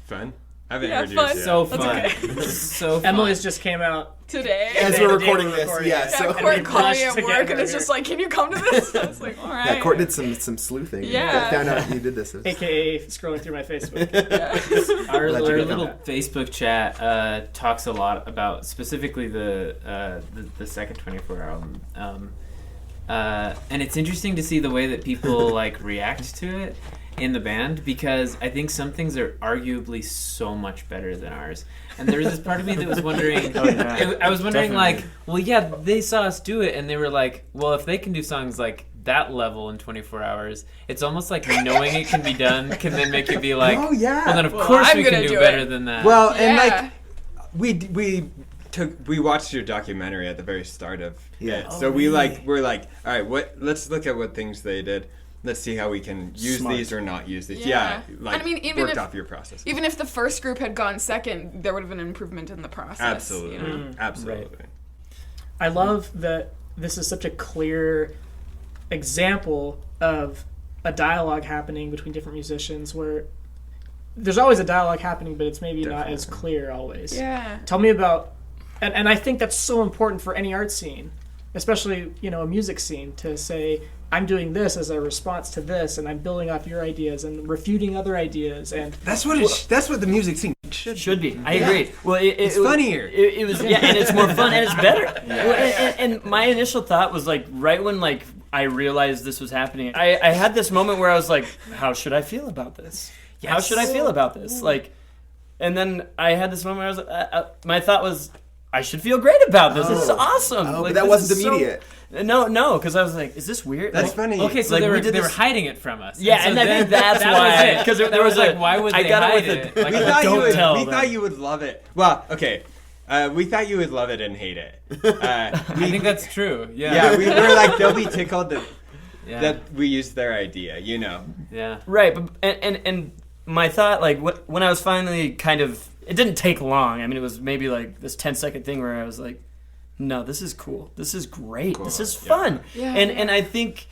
Fun. I haven't heard yours yet. So fun. Okay. So fun. Emily's just came out today. As we're recording this, Court called me at work, and it's just like, can you come to this? I was like, all right. Yeah, Court did some sleuthing. Yeah. Found out you did this. AKA scrolling through my Facebook. Our little Facebook chat talks a lot about specifically the second 24-hour album. And it's interesting to see the way that people like react to it in the band, because I think some things are arguably so much better than ours. And there was this part of me that was wondering, I was wondering definitely. Like, well, yeah, they saw us do it, and they were like, well, if they can do songs like that level in 24 hours, it's almost like knowing it can be done can then make you be like, well, then of course we can do better than that. Well, and like we we watched your documentary at the very start of Yeah. it. So we're like, all right, let's look at what things they did. Let's see how we can use Smart. these or not use these. Yeah. Like, I mean, even worked if- off your process. Even if the first group had gone second, there would have been an improvement in the process. Absolutely. You know? Absolutely. I love that this is such a clear example of a dialogue happening between different musicians where there's always a dialogue happening, but it's maybe not as clear always. Yeah. Tell me about, and I think that's so important for any art scene, especially, a music scene, to say, I'm doing this as a response to this, and I'm building off your ideas and refuting other ideas, and That's what that's what the music scene should be. I agree. Well, it's funnier. It was, and it's more fun, and it's better. Well, and my initial thought was like right when like I realized this was happening, I had this moment where I was like, how should I feel about this? How should I feel about this? Like, and then I had this moment where I was like, my thought was, I should feel great about this. This is awesome. Oh, like, but that this wasn't is immediate. No, because I was like, is this weird? That's Like, funny. Okay, so Like, they we were did they were this- hiding it from us. Yeah, and I think that's that why. was it. Because there That was like, why would I they got hide it with it? the- Like, We thought don't tell we them. thought you would love it. Well, okay. We thought you would love it and hate it. I think that's true. Yeah. Yeah, we were like, they'll be tickled Yeah. that we used their idea, Yeah. Right, but and my thought, like, when I was finally kind of, it didn't take long. I mean, it was maybe like this 10-second thing where I was like, no, this is cool. This is great. This is fun. Yeah. And I think,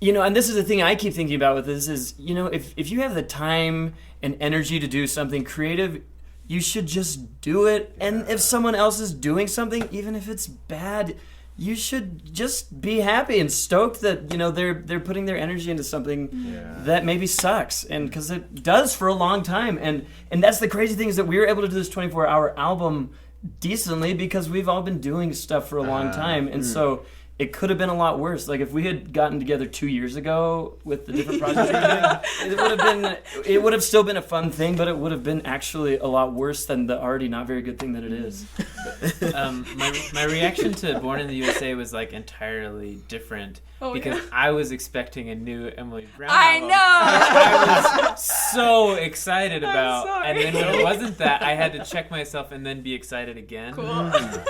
and this is the thing I keep thinking about with this is, if you have the time and energy to do something creative, you should just do it. And if someone else is doing something, even if it's bad, you should just be happy and stoked that they're putting their energy into something that maybe sucks, and because it does for a long time. And that's the crazy thing, is that we were able to do this 24-hour album decently because we've all been doing stuff for a long time, and so it could have been a lot worse. Like if we had gotten together 2 years ago with the different projects we were doing, it would have still been a fun thing, but it would have been actually a lot worse than the already not very good thing that it is. My reaction to Born in the USA was like entirely different because yeah. I was expecting a new Emily Brown I album, know. which I was so excited about, sorry. and then when it wasn't that, I had to check myself and then be excited again. Cool.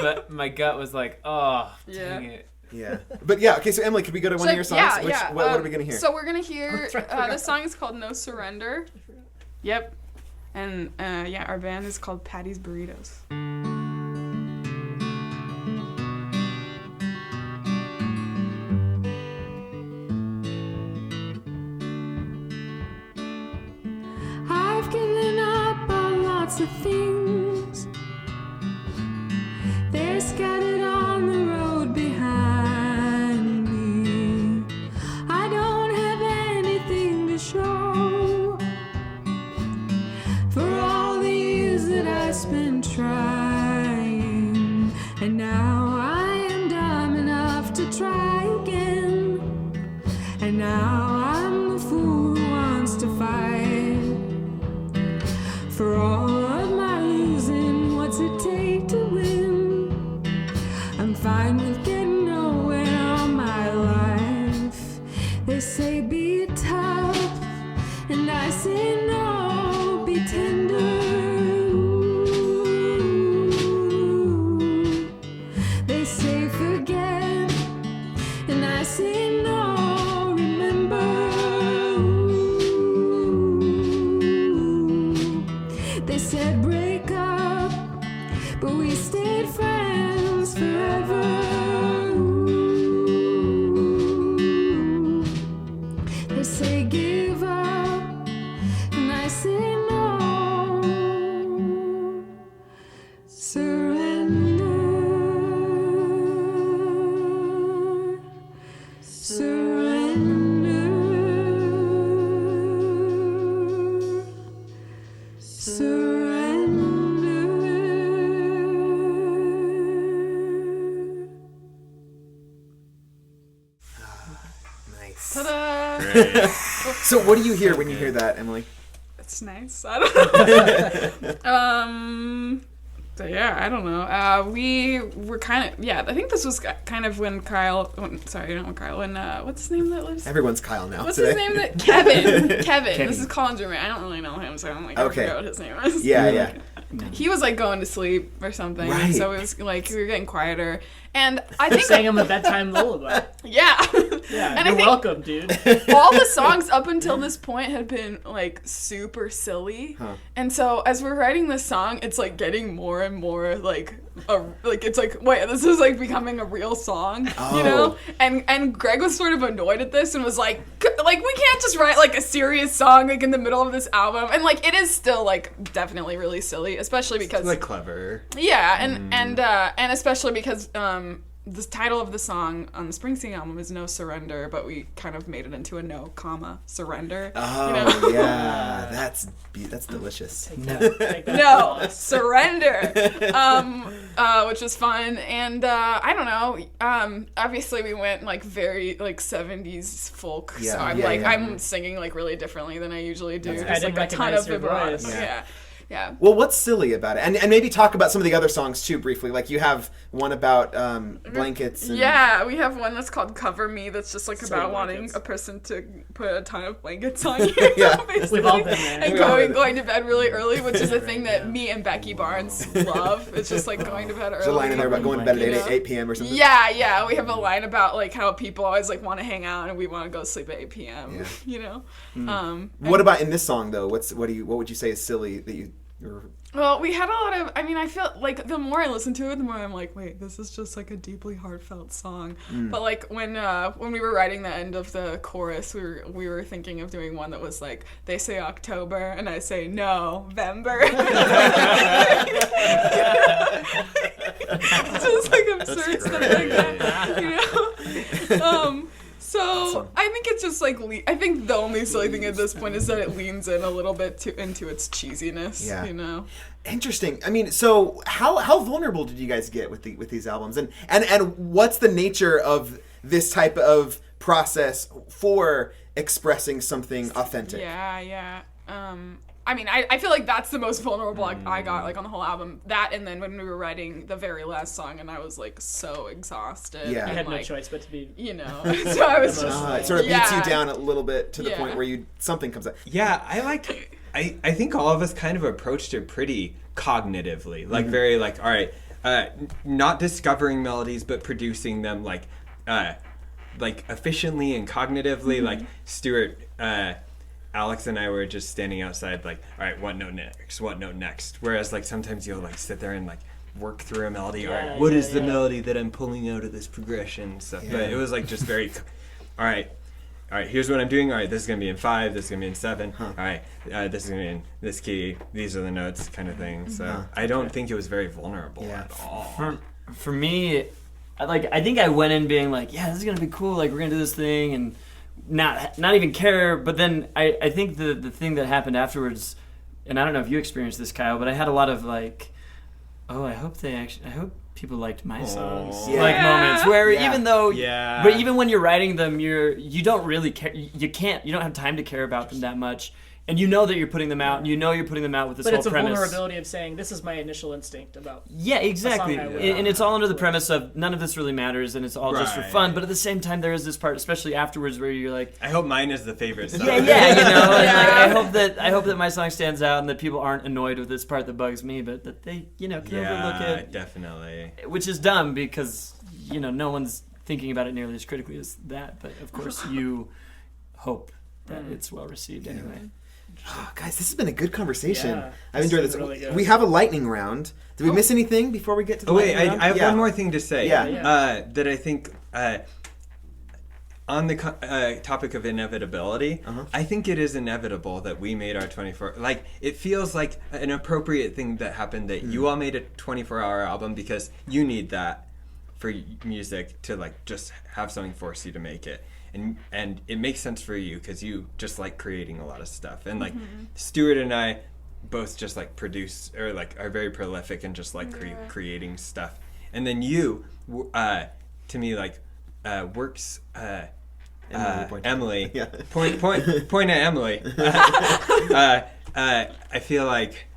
But my gut was like, oh, dang Yeah. it. Yeah. But yeah, okay, so Emily, could we go to one of your songs? What are we going to hear? So we're gonna hear. This song is called "No Surrender." Yep. And our band is called Patty's Burritos. I've given up on lots of things. They're scattered on the road behind me. I don't have anything to show for all the years that I spent trying. And now I am dumb enough to try again. And now I'm the fool who wants to fight. For all of my losing, what's it take to win? I'm fine with getting nowhere all my life. They say be tough, and I say no, be tender. They say forget, and I say no, remember. They said break up, but we stayed friends forever. They say give up, and I say no. Surrender. Surrender. Nice. Ta-da! So what do you hear when you hear that, Emily? That's nice. I don't know. So yeah, I don't know. We were kind of, I think this was kind of when Kyle, sorry, not when Kyle, when, what's his name that lives? Everyone's Kyle now. What's today. his name? Kevin. This is Colin's roommate. I don't really know him, so I'm like, I Okay. forgot what his name is. Yeah. he was like going to sleep or something. Right. So it was like we were getting quieter. And I think Sang him a bedtime lullaby. yeah. Yeah, And I you're think- welcome, dude. all the songs up until this point had been like super silly, and so as we're writing this song, it's like getting more and more like it's like, wait, this is like becoming a real song, you know? And Greg was sort of annoyed at this and was like we can't just write like a serious song like in the middle of this album, and like it is still like definitely really silly, especially because It's like clever. yeah, and especially because the title of the song on the Springsteen album is No Surrender, but we kind of made it into a no, comma, surrender. Oh, yeah. That's delicious. No, surrender. Which was fun. And I don't know. Obviously we went like very like 70s folk. Yeah. So I'm Yeah, like yeah. I'm singing like really differently than I usually do. I Just didn't like a ton of recognize your vibrato. voice. Yeah. Yeah. Well, what's silly about it? And maybe talk about some of the other songs too briefly. Like you have one about blankets. And... Yeah, we have one that's called Cover Me that's just like Say about blankets. wanting a person to put a ton of blankets on you. Yeah. Basically. We've all been there. And going to bed really early, which is a thing that me and Becky Barnes love. It's just like going to bed early. There's a line in there about going to bed You at know? 8 p.m. or something. Yeah, we have a line about like how people always like want to hang out and we want to go sleep at 8 p.m. Yeah. You know. What about in this song though? What would you say is silly that you? Well, we had a lot of. I mean, I feel like the more I listen to it, the more I'm like, wait, this is just like a deeply heartfelt song. But like when we were writing the end of the chorus, we were thinking of doing one that was like, they say October and I say November. Just like absurd stuff like that, you know. So Awesome. I think it's just like I think the only silly thing at this point is that it leans in a little bit into its cheesiness. Yeah. You know. Interesting. I mean, so how vulnerable did you guys get with these albums, and what's the nature of this type of process for expressing something authentic? Yeah. I mean, I feel like that's the most vulnerable I got, like, on the whole album. That, and then when we were writing the very last song, and I was, like, so exhausted. Yeah. You and, had no like, choice but to be. You know, so I was just It sort of beats you yeah. down a little bit to the Yeah. point where something comes up. Yeah, I think all of us kind of approached it pretty cognitively, like very like, all right, not discovering melodies but producing them like efficiently and cognitively. Like Stuart, Alex and I were just standing outside like, all right, what note next? Whereas like sometimes you'll like sit there and like work through a melody. All right, what is the melody that I'm pulling out of this progression stuff? Yeah. But it was like just very, all right, here's what I'm doing. All right, this is going to be in 5, this is going to be in 7. All right, this is going to be in this key. These are the notes kind of thing. So I don't think it was very vulnerable at all. For me, I think I went in being like, yeah, this is gonna be cool. Like we're gonna do this thing and not even care. But then I think the thing that happened afterwards, and I don't know if you experienced this, Kyle, but I had a lot of like, oh, I hope people liked my songs. Yeah. Like moments where Yeah. even though, Yeah. but even when you're writing them, you don't really care. You don't have time to care about them that much. And you know that you're putting them out, and you know you're putting them out with this But whole it's a premise. vulnerability of saying, this is my initial instinct about. Yeah, exactly. song I would- And it's all under the premise of none of this really matters, and it's all just for Right. fun. But at the same time, there is this part, especially afterwards, where you're like, I hope mine is the favorite song. yeah, you know. And like, I hope that my song stands out, and that people aren't annoyed with this part that bugs me, but that they, can overlook it. Definitely. Which is dumb because no one's thinking about it nearly as critically as that. But of course, you hope that it's well received anyway. Oh, guys, this has been a good conversation. Yeah, I've this enjoyed is this. really good. We have a lightning round. Did we miss anything before we get to the Oh wait, lightning round? I have Yeah. one more thing to say. Yeah. That I think on the topic of inevitability, I think it is inevitable that we made our 24. Like it feels like an appropriate thing that happened that you all made a 24-hour album because you need that for music to like just have something force you to make it. And it makes sense for you because you just like creating a lot of stuff. And like Stuart and I both just like produce or like are very prolific and just like creating stuff. And then you, to me, like works. Emily. Yeah. Point at Emily. I feel like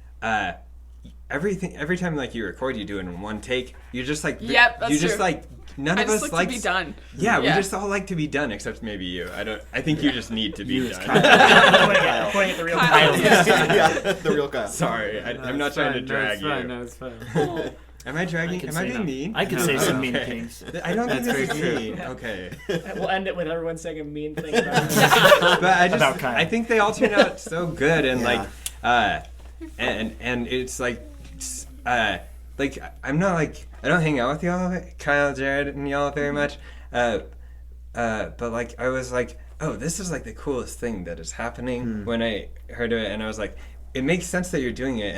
everything. Every time like you record, you do it in one take. You're just like Yep, that's you just true. like none I of just us like to likes be done. Yeah, we Yeah. just all like to be done, except maybe you. I think you just need to be done. Pointing at the real Kyle. Yeah, the real Kyle. Sorry, I'm not trying to drag you. No, it's fine. Am I dragging? Am I being mean? I could say some mean Okay. things. I don't think That's this is very mean. Okay. We'll end it with everyone saying a mean thing about it. But About Kyle. I think they all turn out so good and like and it's like I'm not like I don't hang out with y'all, Kyle, Jared, and y'all very much. But like I was like, oh, this is like the coolest thing that is happening when I heard of it, and I was like, it makes sense that you're doing it,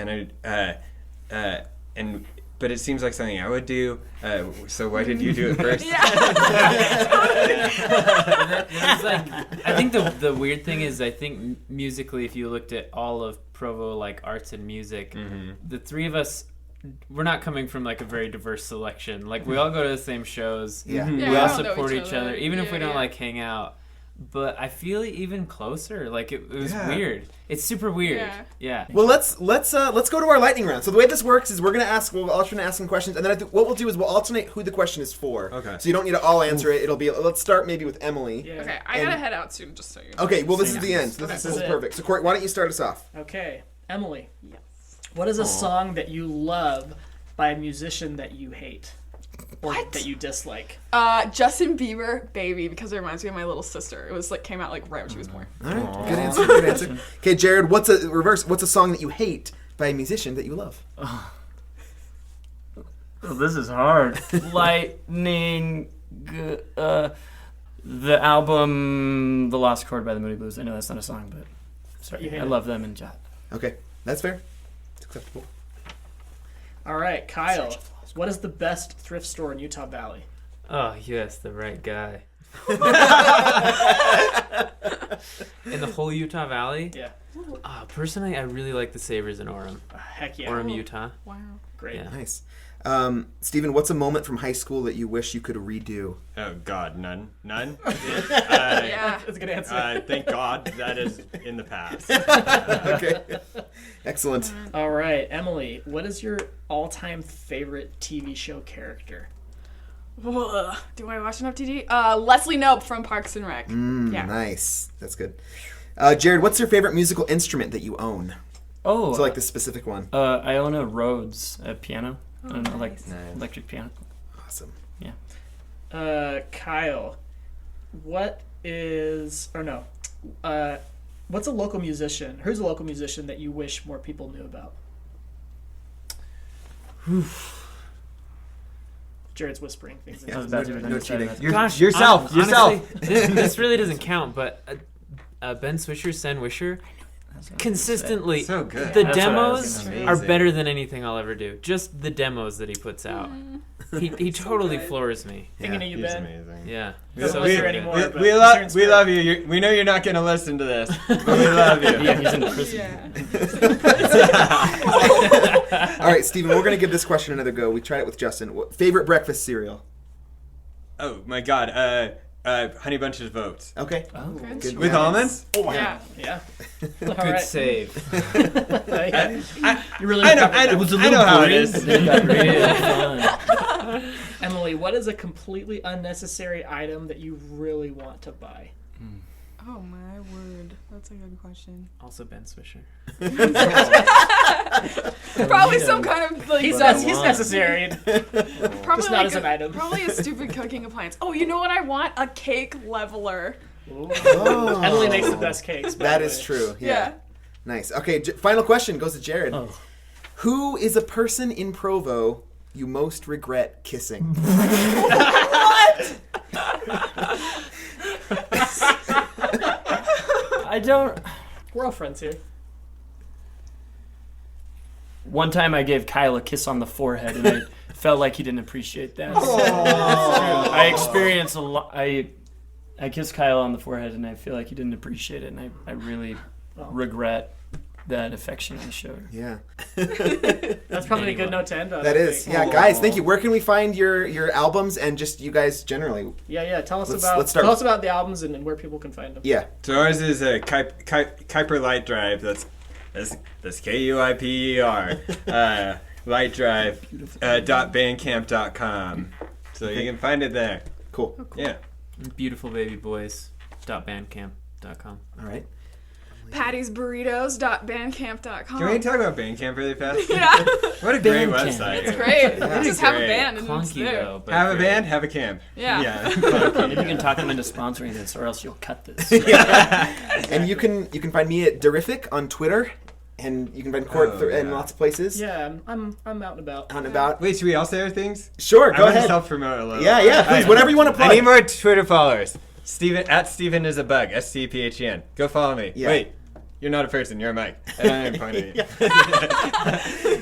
and but it seems like something I would do. So why did you do it first? I think the weird thing is, I think musically, if you looked at all of Provo, like arts and music, the three of us, we're not coming from like a very diverse selection. Like we all go to the same shows. Yeah. Yeah, We we all all know support each each other. other, even if we Yeah, don't yeah. like hang out. But I feel even closer. Like it was Yeah. weird. It's super weird. Yeah. Well, let's go to our lightning round. So the way this works is we'll alternate ask some questions, and then what we'll do is we'll alternate who the question is for. Okay. So you don't need to all answer it. It'll be let's start maybe with Emily. Yeah. Okay, I gotta head out soon, just so you know. Okay. Well, this is Yeah. the end. So this is Okay. perfect. So Corey, why don't you start us off? Okay, Emily. Yes. What is a song that you love by a musician that you hate? Or What? that you dislike? Justin Bieber, Baby, because it reminds me of my little sister. It was like came out like right when she was born. All right. Good answer. Good answer. Okay, Jared. What's a song that you hate by a musician that you love? Oh, this is hard. Lightning. The album "The Lost Chord" by the Moody Blues. I know that's not a song, but You sorry, hate I it. love them and Jot. Okay, that's fair. It's acceptable. All right, Kyle. What is the best thrift store in Utah Valley? Oh, you asked the right guy. In the whole Utah Valley? Yeah. Personally, I really like the Sabres in Orem. Heck yeah. Orem, Utah. Wow. Great. Yeah. Nice. Steven, what's a moment from high school that you wish you could redo? Oh God, none. Yeah. That's a good answer. Thank God that is in the past. Okay. Excellent. All right, Emily. What is your all-time favorite TV show character? Ugh. Do I watch enough TV? Leslie Knope from Parks and Rec. Yeah. Nice. That's good. Jared, what's your favorite musical instrument that you own? Oh, So like the specific one. I own a Rhodes piano, electric piano. Awesome. Kyle. What's a local musician? Who's a local musician that you wish more people knew about? Jared's whispering things. I was about to No cheating. Gosh, yourself. honestly, this really doesn't count, but Ben Swisher, Sen Wisher, consistently, So good. the That's what I was demos gonna say. are Amazing. better than anything I'll ever do. Just the demos that he puts out. He totally floors me. Thinking of you, He's Ben. amazing. Yeah. Doesn't So listen great. anymore. but We he's love here in spirit. you. We know you're not going to listen to this, but we love you. Yeah, he's in prison. Yeah. All right, Steven, we're going to give this question another go. We tried it with Justin. Favorite breakfast cereal? Oh my God, Honey Bunches of Oats Okay. Oh, Good. with almonds. Oh, wow. Yeah. Yeah. Good All right. save. Yeah. You really I know, recovered I that. know, I know how it is. It got real fun. Emily, what is a completely unnecessary item that you really want to buy? Oh my word, that's a good question. Also Ben Swisher. Probably some kind of like. He's necessary. Probably just not as an item. Probably a stupid cooking appliance. Oh, you know what I want? A cake leveler. Oh. Emily makes the best cakes. by That the is way. true. Yeah. Yeah. Nice. Okay, final question goes to Jared. Oh. Who is a person in Provo you most regret kissing? I don't. We're all friends here. One time I gave Kyle a kiss on the forehead, and I felt like he didn't appreciate that. I experienced a lot. I kissed Kyle on the forehead, and I feel like he didn't appreciate it, and I really regret that affection I showed. Yeah. That's probably a good note to end on. That I is. think. Yeah, guys, thank you. Where can we find your albums and just you guys generally? Yeah. Tell us Let's about start tell with- us about the albums and where people can find them. Yeah. So ours is a Kuiper Light Drive. That's That's KUIPER. lightdrive.bandcamp.com. So you can find it there. Cool. Yeah. Beautifulbabyboys.bandcamp.com. All right. Patty'sBurritos.bandcamp.com. Can we talk about Bandcamp really fast? Yeah. What a great Bandcamp. website. It's great. Yeah. Just have a Great. band and it's Clunky there. though. But Have a great. band, have a camp. Yeah. Yeah. Maybe you can talk them into sponsoring this, or else you'll cut this. And you can find me at Derific on Twitter, and you can find Court in lots of places. Yeah, I'm out and about. Out and about. Wait, should we all say our things? Sure, I go want to ahead. self-promote a little. Yeah, please, whatever you want to plug. I need more Twitter followers. Steven is a bug. SCPHEN. Go follow me. Yeah. Wait, you're not a person. You're a mic. And I'm pointing at you.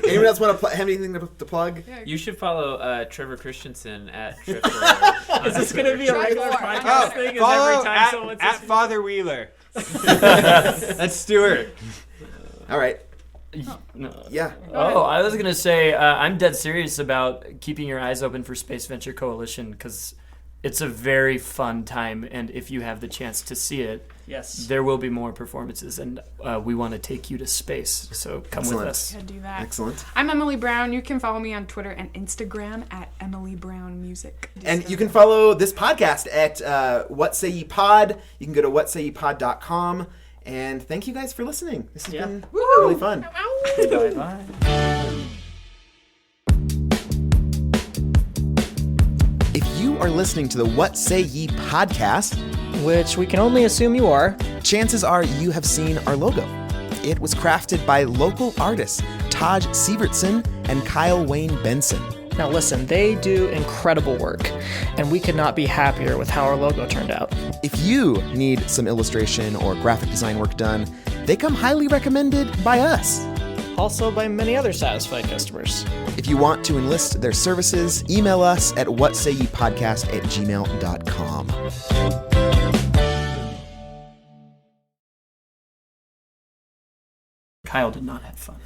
Anyone else want to have anything to plug? You should follow Trevor Christensen at Trevor. Is this going to be a regular podcast Oh, thing? Is follow every time someone at says Father Wheeler. That's Stuart. All right. No. Yeah. Oh, I was gonna say I'm dead serious about keeping your eyes open for Space Venture Coalition because it's a very fun time, and if you have the chance to see it, yes, there will be more performances, and we want to take you to space. So come Excellent. with us. Yeah, do that. Excellent. I'm Emily Brown. You can follow me on Twitter and Instagram at Emily Brown Music. And you can follow this podcast at What Say Ye Pod. You can go to whatsayepod.com. And thank you guys for listening. This has been really fun. Bye-bye. If you are listening to the What Say Ye podcast, which we can only assume you are, chances are you have seen our logo. It was crafted by local artists Taj Sievertson and Kyle Wayne Benson. Now listen, they do incredible work, and we could not be happier with how our logo turned out. If you need some illustration or graphic design work done, they come highly recommended by us. Also by many other satisfied customers. If you want to enlist their services, email us at whatsayepodcast@gmail.com. Kyle did not have fun.